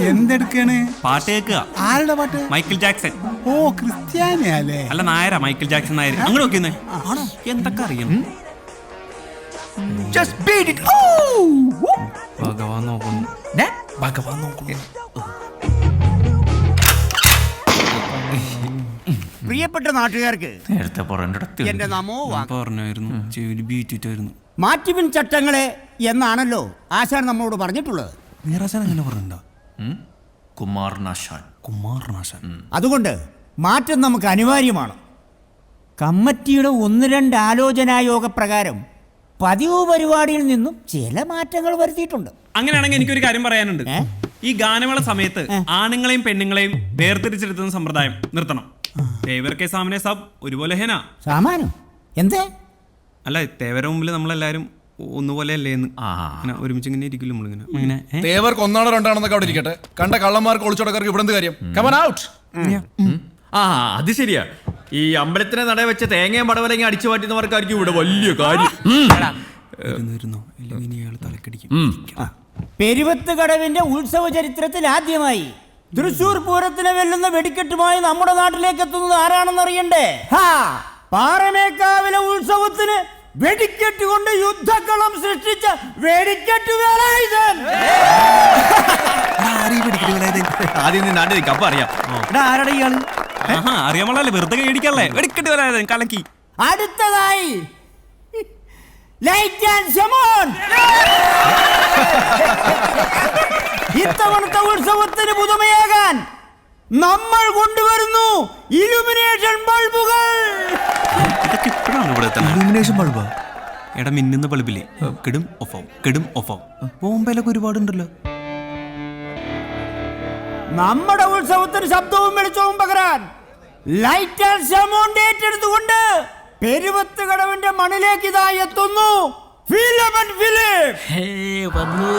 എന്തെടുക്കാണ്? പാട്ട് കേൾക്കുക. ആരുടെ പാട്ട്? Michael Jackson. ഓ, ക്രിസ്ത്യാനിയല്ലേ? അല്ല, നായരാ. Michael Jackson Nair. അങ്ങനെ നോക്കിയെന്നേ. ആണോ? എന്തൊക്കെ അറിയാം. ഭഗവാൻ നോക്കുന്നു. ഭഗവാൻ നോക്കുന്നു. പ്രിയപ്പെട്ട നാട്ടുകാർക്ക് നേരത്തെ എന്റെ നമോ പറഞ്ഞായിരുന്നു. ചെവിയിൽ ബീറ്റിട്ടായിരുന്നു. മാറ്റിപ്പിൻ ചട്ടങ്ങളെ എന്നാണല്ലോ ആശാൻ നമ്മളോട് പറഞ്ഞിട്ടുള്ളത്. നീറാശാൻ അങ്ങനെ പറഞ്ഞിട്ടുണ്ടോ? കുമാരനാശാൻ. അതുകൊണ്ട് മാറ്റം നമുക്ക് അനിവാര്യമാണ്. കമ്മിറ്റിയുടെ 1-2 ആലോചനായോഗ പ്രകാരം പതിവ് പരിപാടിയിൽ നിന്നും ചില മാറ്റങ്ങൾ വരുത്തിയിട്ടുണ്ട്. അങ്ങനെയാണെങ്കിൽ എനിക്കൊരു കാര്യം പറയാനുണ്ട്. ഈ ഗാനമേള സമയത്ത് ആണുങ്ങളെയും പെണ്ണുങ്ങളെയും വേർതിരിച്ചെടുത്തുന്ന സമ്പ്രദായം നിർത്തണം. തേവർക്ക് സാമനെ സാബ് ഒരുപോലെ ഹേന. സാമാനം എന്തേ? അല്ല, തേവരുടെ മുമ്പിൽ നമ്മളെല്ലാരും ഒന്നുപോലെ അല്ലേന്ന്. ഒരുമിച്ച് ഇങ്ങനെ ഇരിക്കില്ല നമ്മളിങ്ങനെ. തേവർക്ക് 1 2 അവിടെ ഇരിക്കട്ടെ. കണ്ട കള്ളന്മാർക്ക് ഒളിച്ചോടക്കാർക്ക് ഇവിടെ എന്ത് കാര്യം? Come on out. അത് ശരിയാ. ഈ അമ്പലത്തിനെ നട വെച്ച തേങ്ങയും പടവലങ്ങി അടിച്ചു മാറ്റുന്നവർക്കായിരിക്കും ഇവിടെ വലിയ കാര്യം. പെരുവത്ത് കടവിന്റെ ഉത്സവ ചരിത്രത്തിൽ ആദ്യമായി തൃശൂർ പൂരത്തിനെ വെല്ലുന്ന വെടിക്കെട്ടുമായി നമ്മുടെ നാട്ടിലേക്ക് എത്തുന്നത് ആരാണെന്നറിയണ്ടേ? പാറമേക്കാവിലെ ഉത്സവത്തിന് വെടിക്കെട്ട് കൊണ്ട് യുദ്ധക്കളം സൃഷ്ടിച്ച വെടിക്കെട്ട് വേലായുധൻ. ആദ്യം നാട്ടിൽ അപ്പൊ അറിയാം. ആരാടാ ഇയാള്? അറിയാമല്ലേ, വെറുതെ കേടിക്കല്ലേ. വെടിക്കെട്ട് വേലായുധൻ കലക്കി. അടുത്തതായി ലൈറ്റ് ആൻഡ് ഷമോൺ. ഇത്തവണത്തെ ഉത്സവത്തിന് പുതുമയാകാൻ നമ്മൾ കൊണ്ടുവരുന്നു ഇലുമിനേഷൻ ബൾബുകൾ. ഇതൊക്കെ ഇപ്പോഴാണ് ഇവിടെ ഇലുമിനേഷൻ ബൾബാ? എടാ, മിന്നുന്ന ബൾബില്ലേ, കെടും ഓഫ് ആവും. ബോംബെയിലൊക്കെ ഒരുപാടുണ്ടല്ലോ. നമ്മുടെ ഉത്സവത്തിന് ശബ്ദവും വെളിച്ചവും പകരാൻ ലൈറ്റ് ആൻഡ് ഷമോൺ ഏറ്റെടുത്തുകൊണ്ട് പെരുവത്ത് കടവിന്റെ മണിലേക്ക് ഇതാ എത്തുന്നു ഫിലമൻ ഫിലിപ്പ്. വന്നു.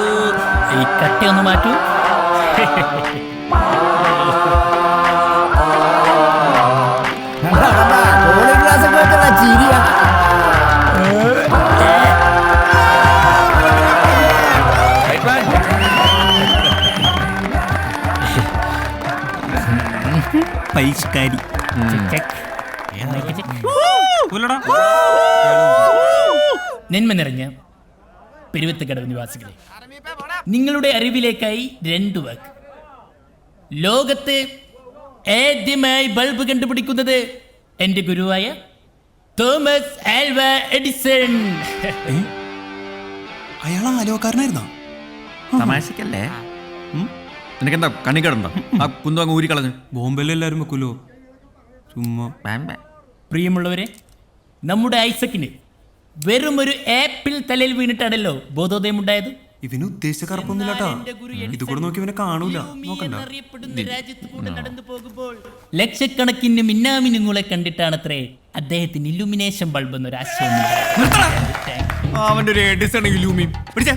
ഈ കട്ടയൊന്ന് മാറ്റൂ. പരിഷ്കാരി. നന്മ നിറഞ്ഞ പെരുവത്ത് കടവ് നിവാസികളെ, നിങ്ങളുടെ അറിവിലേക്കായി 2 വാക്ക്. ലോകത്ത് ആദ്യമായി ബൾബ് കണ്ടുപിടിക്കുന്നത് എന്റെ ഗുരുവായ തോമസ് ആൽവ എഡിസൺ. അയാൾ ആലോകാരനായിരുന്നോ? തമാശക്കല്ലേ? നിനക്കെന്താ കണ്ണിക്കടുണ്ടോ? ആ കുന്തു അങ്ങ് ഊരിക്കളഞ്ഞു. ബോംബെയിൽ എല്ലാരും വെക്കൂലോ ചുമ്മാ. പ്രിയമുള്ളവരെ, നമ്മുടെ ഐസക്കിന് വെറും ഒരു ആപ്പിൾ തലയിൽ വീണിട്ടാണല്ലോ ബോധോദയം ഉണ്ടായത്. ഇവന് ഉദ്ദേശിച്ച കറുപ്പൊന്നുമില്ലാട്ടാ. ഇത് കൂടെ നോക്കി ഇവനെ കാണൂല. നോക്കണ്ട. നടന്നു പോകുമ്പോൾ ലക്ഷക്കണക്കിന് മിന്നാമിനുങ്ങളെ കണ്ടിട്ടാണത്രേ അദ്ദേഹത്തിന് ഇലുമിനേഷൻ ബൾബ് എന്നൊരു ആശയം. അവന്റെ ഒരു എഡിസൺ ഇലൂമി പിടിച്ച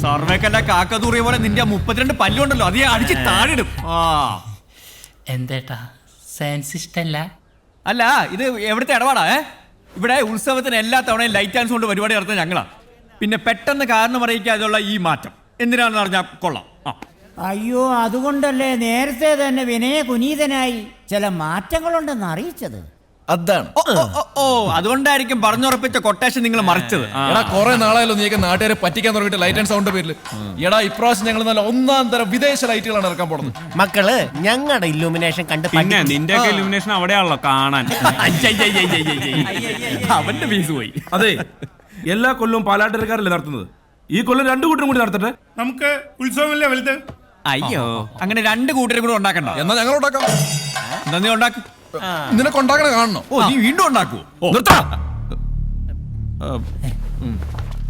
സർവേക്കല്ല കാക്കതൂറിയ പോലെ നിന്റെ 32 പല്ലുണ്ടല്ലോ, അതേ അടിച്ച് താഴിടും. എന്തേട്ടാ, സയൻസ് ഇഷ്ടല്ല? അല്ല, ഇത് എവിടുത്തെ ഇടപാടാ? ഇവിടെ ഉത്സവത്തിന് എല്ലാ തവണയും ലൈറ്റ് ആൻഡ് സൗണ്ട് പരിപാടി നടത്തുന്നത് ഞങ്ങളാ. പിന്നെ പെട്ടെന്ന് കാരണം അറിയിക്കാതെയുള്ള ഈ മാറ്റം എന്തിനാണെന്ന് അറിഞ്ഞാൽ കൊള്ളാം. അയ്യോ, അതുകൊണ്ടല്ലേ നേരത്തെ തന്നെ വിനയ കുനീതനായി ചില മാറ്റങ്ങളുണ്ടെന്ന് അറിയിച്ചത്. അതാണ്. ഓ, അതുകൊണ്ടായിരിക്കും പറഞ്ഞുറപ്പിച്ച കൊട്ടേഷൻ നിങ്ങൾ മറിച്ചത്. എടാ, കുറെ നാളായല്ലോ നീക്ക് നാട്ടുകാരെ പറ്റിക്കാൻ തുടങ്ങിയിട്ട് ലൈറ്റ് ആൻഡ് സൗണ്ട് പേരിൽ. എടാ, ഇപ്രാവശ്യം ഞങ്ങൾ നല്ല 1-ാം തരം വിദേശ ലൈറ്റുകളാണ് ഇറക്കാൻ പോകുന്നത്. മക്കള് ഞങ്ങളുടെ ഇല്ലുമിനേഷൻ കണ്ട് പിന്നെ നിന്റെ ഇലുമിനേഷൻ അവിടെയാണല്ലോ കാണാൻ. അവന്റെ ഫീസ് പോയി. അതെ, എല്ലാ കൊല്ലവും പാലാട്ടരക്കാരല്ലേ നടത്തുന്നത്. ഈ കൊല്ലം 2 കൂട്ടരും കൂടി നടത്തട്ടെ. നമുക്ക് ഉത്സവമല്ലേ വലുത്. അയ്യോ, അങ്ങനെ 2 കൂട്ടരും കൂടെ ഉണ്ടാക്കണ്ട. എന്നാ ഞങ്ങൾ ഉണ്ടാക്കാം. എന്താ നീ ഉണ്ടാക്കും? നിനക്ക് ഉണ്ടാക്കണ കാണണം. ഓ, നീ വീണ്ടും ഉണ്ടാക്കുവോ?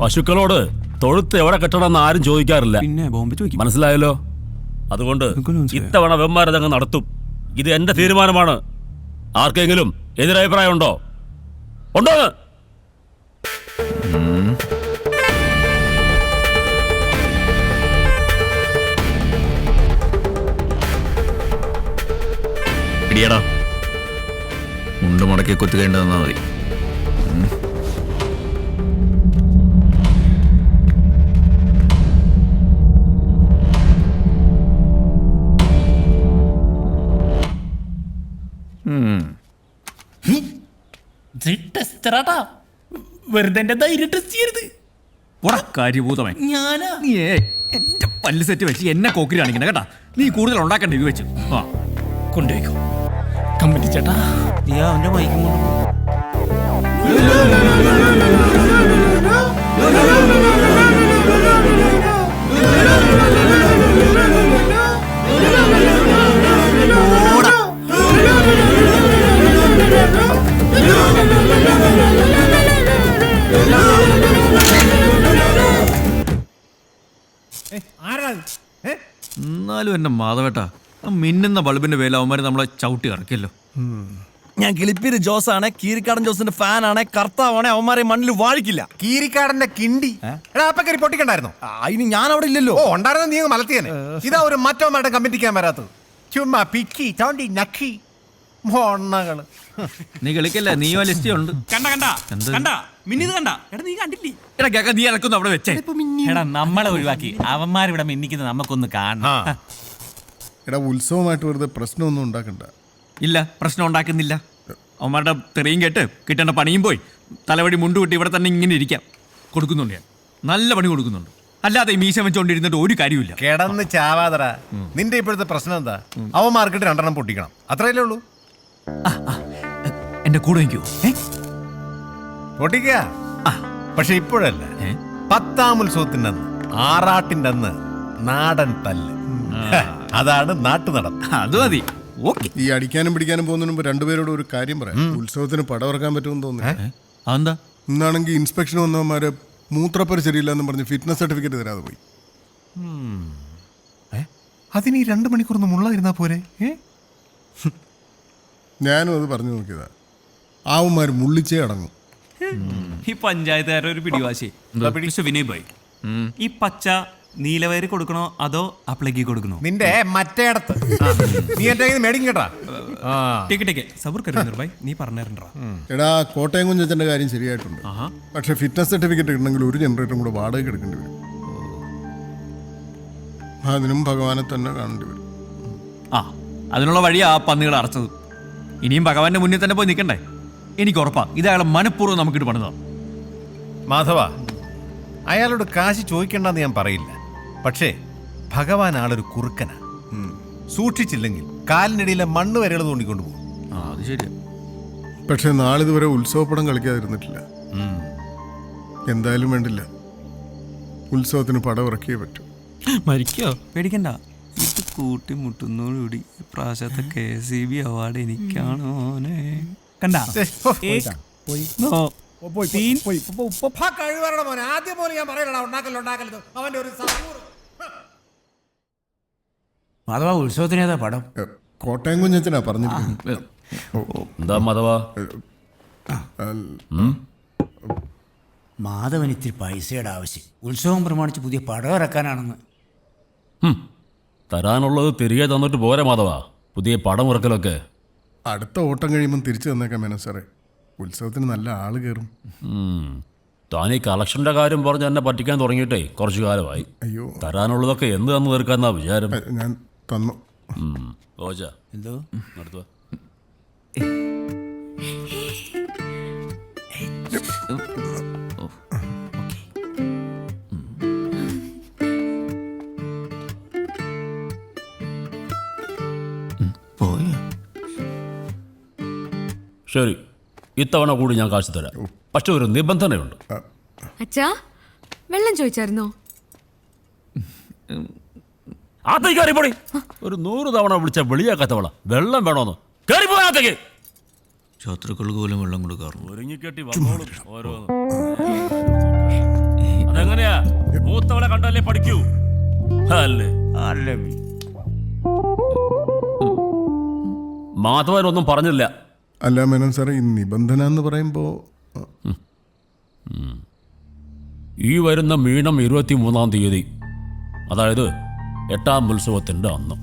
പശുക്കളോട് തൊഴുത്ത് എവിടെ കെട്ടണമെന്ന് ആരും ചോദിക്കാറില്ല. പിന്നെ ബോംബെ ചോദിക്കും. മനസ്സിലായല്ലോ? അതുകൊണ്ട് ഇത്തവണ വെമ്മാരതങ്ങ് നടത്തും. ഇത് എന്റെ തീരുമാനമാണ്. ആർക്കെങ്കിലും എതിരഭിപ്രായം ഉണ്ടോ? ഉണ്ടോ? ഇടിയടാ, മുണ്ട് മുടക്കി കുത്തുകേണ്ടതെന്നാ മതി. ടീച്ചറാട്ടാ, വെറുതെ എന്റെ ധൈര്യം ടെസ്റ്റ് ചെയ്യരുത്. കാര്യഭൂതമേ ഞാനാ നീ എന്റെ പല്ല് സെറ്റ് വെച്ച് എന്നെ കോക്കിരി കാണിക്കണ കേട്ടാ. നീ കൂടുതൽ ഉണ്ടാക്കണ്ട ഇത് വെച്ച്. ആ കൊണ്ടുപോയിക്കോ കമ്പനി ചേട്ടാ. നീ അവന്റെ മൈക്കും കൊണ്ട് പോ. എന്നാലും എന്റെ മാധവേട്ടാ, ആ മിന്നുന്ന ബൾബിന്റെ വേല അവന്മാര് നമ്മളെ ചവിട്ടി ഇറക്കിയല്ലോ. ഞാൻ കിളിപ്പീര് ജോസ് ആണ്, കീരിക്കാടൻ ജോസിന്റെ ഫാൻ ആണ്, കർത്താവാണ്, അവന്മാരെ മണ്ണിൽ വാഴിക്കില്ല. കീരിക്കാടന്റെ കിണ്ടി എടാ അപ്പൊ കയറി പൊട്ടിക്കണ്ടായിരുന്നോ? അതിന് ഞാൻ അവിടെ ഇല്ലല്ലോ. ഓ ഉണ്ടായിരുന്ന നീ അങ്ങ് മലത്തിയനെ. ഇതാ ഒരു മറ്റവന്മാരുടെ കമ്മിറ്റിക്കാൻ വരാത്തത്. ചുമ്മാ പിക്കി തോണ്ടി നക്കി മൊണ്ണകള്. നീ കളിക്കല്ല, നീയോ ലിസ്റ്റ് ഉണ്ട്. കണ്ട മിന്നിത് കണ്ട. എടാ നീ കണ്ടില്ലേ? എടാ കേക്ക, നീ ഇറക്കുന്നു അവിടെ വെച്ചേ. എടാ നമ്മളെ ഒഴിവാക്കി അവന്മാരിവിടെ മിന്നിക്കുന്നത് നമുക്കൊന്ന് കാണണം. എടാ ഉത്സവമായിട്ട് വെറുതെ പ്രശ്നമൊന്നും ഉണ്ടാക്കണ്ട. ഇല്ല, പ്രശ്നം ഉണ്ടാക്കുന്നില്ല. അവന്മാരുടെ തെറിയും കേട്ട് കിട്ടേണ്ട പണിയും പോയി തലവടി മുണ്ടുവിട്ട് ഇവിടെ തന്നെ ഇങ്ങനെ ഇരിക്കാം. കൊടുക്കുന്നുണ്ട് ഞാൻ, നല്ല പണി കൊടുക്കുന്നുണ്ട്. അല്ലാതെ ഈ മീശ വെച്ചോണ്ടിരുന്നിട്ട് ഒരു കാര്യമില്ല. കിടന്ന് ചാവാതറ. നിന്റെ ഇപ്പോഴത്തെ പ്രശ്നം എന്താ? അവന്മാർക്കിട്ട് 2 പൊട്ടിക്കണം, അത്രയല്ലേ ഉള്ളൂ. എന്റെ കൂടെ നിൽക്കൂ. പൊട്ടിക്ക. പക്ഷെ ഇപ്പോഴല്ല, 10ാം ഉത്സവത്തിന്റെ അന്ന്, ആറാട്ടിന്റെ അന്ന് നാടൻ തല്ല്. അതാണ് നാട്ടുനടൻ. അത് മതി. ഓക്കെ. ഈ അടിക്കാനും പിടിക്കാനും പോകുന്നതിന് മുമ്പ് രണ്ടുപേരോട് ഒരു കാര്യം പറയാം. ഉത്സവത്തിന് പടമിറക്കാൻ പറ്റുമെന്ന് തോന്നുന്നു. അതെന്താ? ഇന്നാണെങ്കിൽ ഇൻസ്പെക്ഷൻ വന്നവന്മാര് മൂത്രപ്പര ശരിയില്ലെന്ന് പറഞ്ഞ് ഫിറ്റ്നസ് സർട്ടിഫിക്കറ്റ് തരാതെ പോയി. അതിന് ഈ 2 മണിക്കൂർ മുള്ളതിരുന്നാ പോരെ? ഞാനും അത് പറഞ്ഞു നോക്കിയതാ. ആവന്മാർ മുള്ളിച്ചേ അടങ്ങും. ഈ പഞ്ചായത്തുകാരുടെ ഒരു പിടിവാശി. വിനയ് ഭായ്, ഈ പച്ച നീലവയറി കൊടുക്കണോ അതോ അപ്ലൈക്ക് കൊടുക്കണോ? നിന്റെ മറ്റേടത്ത് നീ എന്റെ മേടിക്കും കേട്ടാ. നീ പറഞ്ഞിട്ടുണ്ടാ. എടാ കോട്ടയം കുഞ്ഞച്ചന്റെ കാര്യം ശരിയായിട്ടുണ്ട്. പക്ഷെ ഫിറ്റ്നസ് സർട്ടിഫിക്കറ്റ് കിട്ടണമെങ്കിൽ ഒരു ജനറേറ്ററും കൂടെ വാടക എടുക്കേണ്ടി വരും. അതിനും ഭഗവാനെ തന്നെ കാണേണ്ടി വരും. അതിനുള്ള വഴിയാ ആ പന്നികൾ അടച്ചത്. ഇനിയും ഭഗവാന്റെ മുന്നിൽ തന്നെ പോയി നിൽക്കണ്ടേ? എനിക്ക് ഉറപ്പാ ഇത് അയാളെ മനഃപൂർവ്വം നമുക്കിട്ട് പണിതാ. മാധവ, അയാളോട് കാശ് ചോദിക്കണ്ടെന്ന് ഞാൻ പറയില്ല. പക്ഷേ ഭഗവാൻ ആളൊരു കുറുക്കനാ. സൂക്ഷിച്ചില്ലെങ്കിൽ കാലിനിടയിലെ മണ്ണ് വരെകൾ തോണ്ടിക്കൊണ്ടു പോകും. അത് ശരിയാ. പക്ഷെ നാളിതുവരെ ഉത്സവപ്പടം കളിക്കാതിരുന്നിട്ടില്ല. എന്തായാലും വേണ്ടില്ല, ഉത്സവത്തിന് പടം ഇറക്കിയേ പറ്റൂ. മരിക്കോ? പേടിക്കണ്ട. ഇത് കൂട്ടിമുട്ടുന്നോടുകൂടി പ്രാവശ്യത്തെ KCB അവാർഡ് എനിക്കാണോ? കണ്ട ആദ്യം പോലെ ഞാൻ പറയലടാ ഉണ്ടാക്കല്ലോ അവന്റെ ഒരു അഥവാ ഉത്സവത്തിനേതാ പടം? കോട്ടയം കുഞ്ഞച്ചനാ പറഞ്ഞിരിക്കുന്നത്. എന്താ മതവാ? മാധവൻ ഇത്തിരി പൈസയുടെ ആവശ്യം. ഉത്സവം പ്രമാണിച്ച് പുതിയ പടം ഇറക്കാനാണെന്ന്. തരാനുള്ളത് തിരികെ തന്നിട്ട് പോരെ മാധവാ, പുതിയ പടം ഇറക്കലൊക്കെ. അടുത്ത ഓട്ടം കഴിയുമ്പം തിരിച്ചു തന്നേക്കാം മേനോ സാറേ. ഉത്സവത്തിന് നല്ല ആള് കയറും. താൻ ഈ കളക്ഷന്റെ കാര്യം പറഞ്ഞ് എന്നെ പറ്റിക്കാൻ തുടങ്ങിയിട്ടേ കുറച്ചു കാലമായി. അയ്യോ, തരാനുള്ളതൊക്കെ എന്ത് തന്നു തീർക്കാന്നാ വിചാരം? ഞാൻ തന്നു. ഓജ എന്തോ നടത്തുക. ശരി, ഇത്തവണ കൂടി ഞാൻ കാശ് തരാം. പക്ഷെ ഒരു നിബന്ധനയുണ്ട്. അച്ഛാ, വെള്ളം ചോദിച്ചായിരുന്നോ? ആത്തേക്ക് കയറിപ്പോടി. ഒരു 100 തവണ വിളിച്ച വിളിയാക്കാത്തവള വെള്ളം വേണോന്ന് കയറിപ്പോഴത്തേക്ക് ശത്രുക്കൾക്ക് പോലും വെള്ളം കൊടുക്കാറുണ്ട്. ഒരുങ്ങിക്കെട്ടി വന്നോളും ഓരോന്ന്. അതെങ്ങനെയാ? മൂത്തവളെ കണ്ടല്ലേ പഠിക്കൂ അല്ലേ? മാധവനൊന്നും പറഞ്ഞില്ല. അല്ല മേനോ സാറേ, ഈ നിബന്ധന എന്ന് പറയുമ്പോ ഈ വരുന്ന മീനം 23-ാം തീയതി, അതായത് 8ാം ഉത്സവത്തിൻ്റെ അന്ന്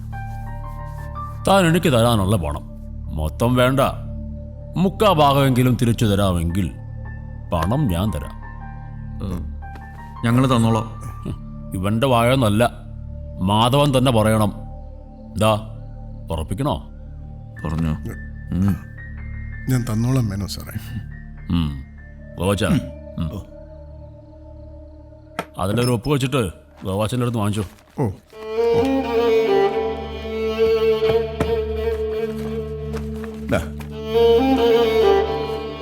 താൻ എനിക്ക് തരാനുള്ള പണം മൊത്തം വേണ്ട, 3/4 ഭാഗമെങ്കിലും തിരിച്ചു തരാമെങ്കിൽ പണം ഞാൻ തരാം. ഞങ്ങൾ തന്നോളാം. ഇവന്റെ വായൊന്നല്ല, മാധവൻ തന്നെ പറയണം. ദാ ഉറപ്പിക്കണോ? പറഞ്ഞു. ഞാൻ തന്നോളാം മേനോ സാറേ. ഗോവാച്ച അതിലൊരു ഒപ്പ് വെച്ചിട്ട് ഗോവാച്ചൻ്റെ അടുത്ത് വാങ്ങിച്ചോ. ഓ ദാ.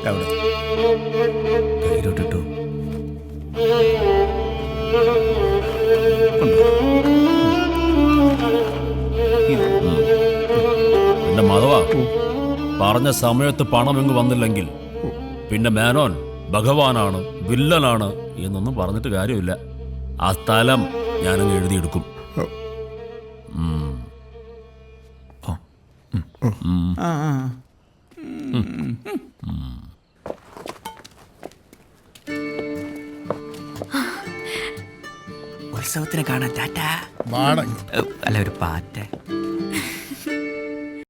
അവിടെ. കയ്യിലോട്ടിട്ടു. എന്റെ മാധവ, പറഞ്ഞ സമയത്ത് പണം ഇങ്ങ് വന്നില്ലെങ്കിൽ പിന്നെ മേനോൻ ഭഗവാനാണ്, വില്ലനാണ് എന്നൊന്നും പറഞ്ഞിട്ട് കാര്യമില്ല. ആ സ്ഥലം ഞാനങ്ങ് എഴുതിയെടുക്കും. ഉത്സവത്തിന് കാണാൻ ടാറ്റ. വാട അല്ല ഒരു പാറ്റ.